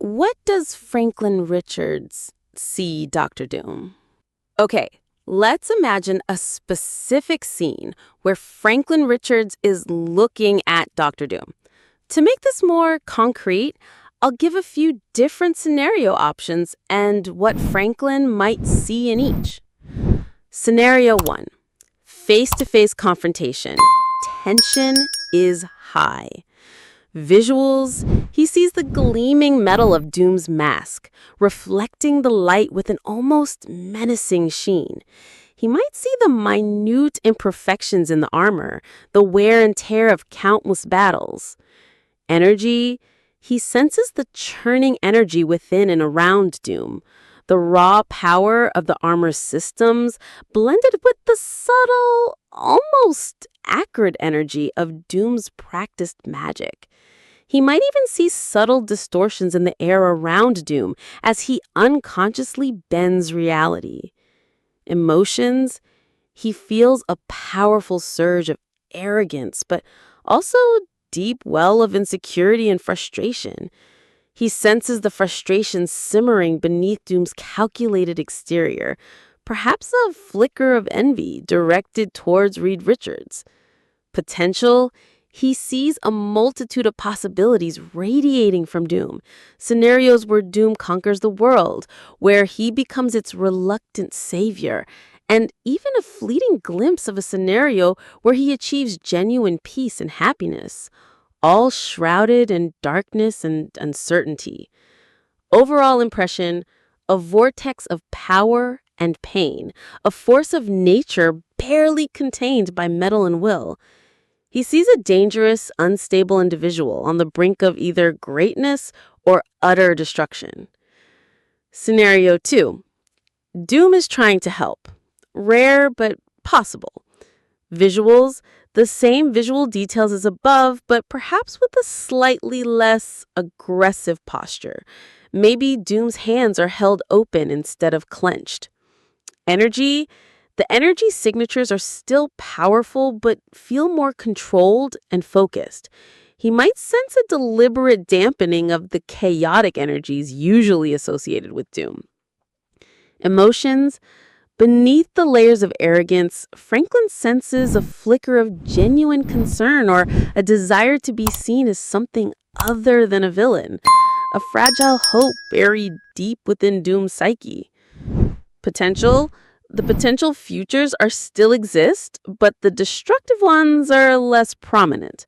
What does Franklin Richards see Dr. Doom? Okay, let's imagine a specific scene where Franklin Richards is looking at Dr. Doom. To make this more concrete, I'll give a few different scenario options and what Franklin might see in each. Scenario 1. Face-to-face confrontation. Tension is high. Visuals, he sees the gleaming metal of Doom's mask, reflecting the light with an almost menacing sheen. He might see the minute imperfections in the armor, the wear and tear of countless battles. Energy, he senses the churning energy within and around Doom, the raw power of the armor's systems blended with the subtle, almost acrid energy of Doom's practiced magic. He might even see subtle distortions in the air around Doom as he unconsciously bends reality. Emotions, he feels a powerful surge of arrogance, but also deep well of insecurity and frustration. He senses the frustration simmering beneath Doom's calculated exterior, perhaps a flicker of envy directed towards Reed Richards. Potential, he sees a multitude of possibilities radiating from Doom, scenarios where Doom conquers the world, where he becomes its reluctant savior, and even a fleeting glimpse of a scenario where he achieves genuine peace and happiness, all shrouded in darkness and uncertainty. Overall impression, a vortex of power and pain, a force of nature barely contained by metal and will. He sees a dangerous, unstable individual on the brink of either greatness or utter destruction. Scenario 2. Doom is trying to help. Rare, but possible. Visuals, the same visual details as above, but perhaps with a slightly less aggressive posture. Maybe Doom's hands are held open instead of clenched. Energy, the energy signatures are still powerful, but feel more controlled and focused. He might sense a deliberate dampening of the chaotic energies usually associated with Doom. Emotions, beneath the layers of arrogance, Franklin senses a flicker of genuine concern or a desire to be seen as something other than a villain, a fragile hope buried deep within Doom's psyche. Potential, the potential futures are still exist, but the destructive ones are less prominent.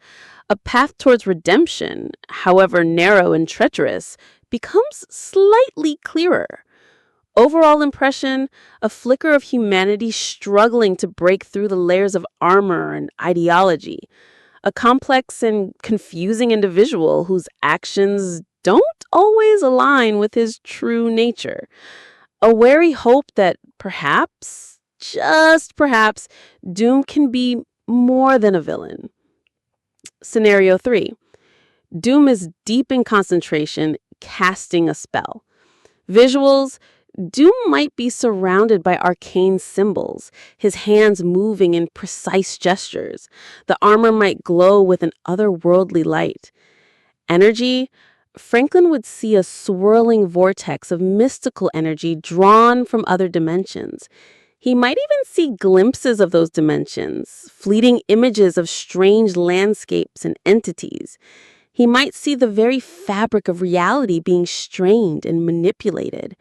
A path towards redemption, however narrow and treacherous, becomes slightly clearer. Overall impression, a flicker of humanity struggling to break through the layers of armor and ideology. A complex and confusing individual whose actions don't always align with his true nature. A wary hope that perhaps, just perhaps, Doom can be more than a villain. Scenario 3. Doom is deep in concentration, casting a spell. Visuals, Doom might be surrounded by arcane symbols, his hands moving in precise gestures. The armor might glow with an otherworldly light. Energy, Franklin would see a swirling vortex of mystical energy drawn from other dimensions. He might even see glimpses of those dimensions, fleeting images of strange landscapes and entities. He might see the very fabric of reality being strained and manipulated.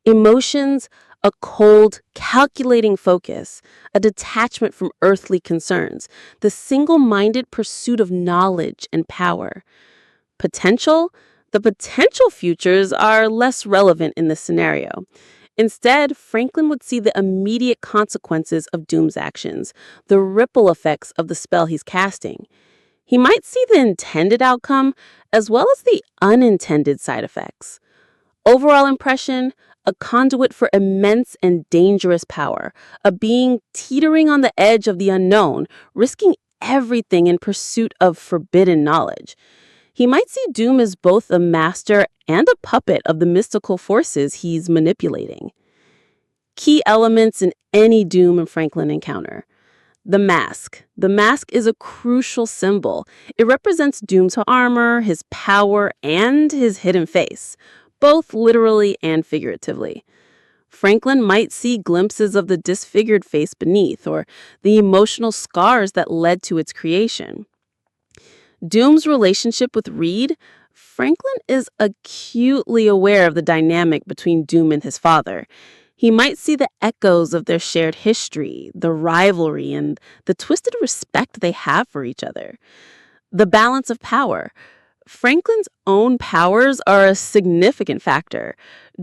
Emotions, a cold, calculating focus, a detachment from earthly concerns, the single-minded pursuit of knowledge and power. Potential, the potential futures are less relevant in this scenario. Instead, Franklin would see the immediate consequences of Doom's actions, the ripple effects of the spell he's casting. He might see the intended outcome as well as the unintended side effects. Overall impression, a conduit for immense and dangerous power, a being teetering on the edge of the unknown, risking everything in pursuit of forbidden knowledge. He might see Doom as both a master and a puppet of the mystical forces he's manipulating. Key elements in any Doom and Franklin encounter. The mask. The mask is a crucial symbol. It represents Doom's armor, his power, and his hidden face, both literally and figuratively. Franklin might see glimpses of the disfigured face beneath, or the emotional scars that led to its creation. Doom's relationship with Reed. Franklin is acutely aware of the dynamic between Doom and his father. He might see the echoes of their shared history, the rivalry, and the twisted respect they have for each other. The balance of power. Franklin's own powers are a significant factor.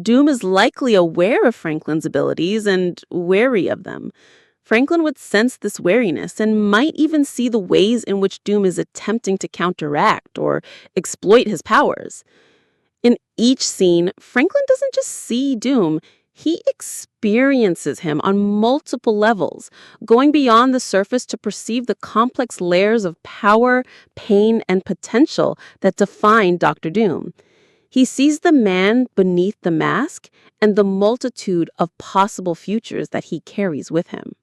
Doom is likely aware of Franklin's abilities and wary of them. Franklin would sense this wariness and might even see the ways in which Doom is attempting to counteract or exploit his powers. In each scene, Franklin doesn't just see Doom, he experiences him on multiple levels, going beyond the surface to perceive the complex layers of power, pain, and potential that define Dr. Doom. He sees the man beneath the mask and the multitude of possible futures that he carries with him.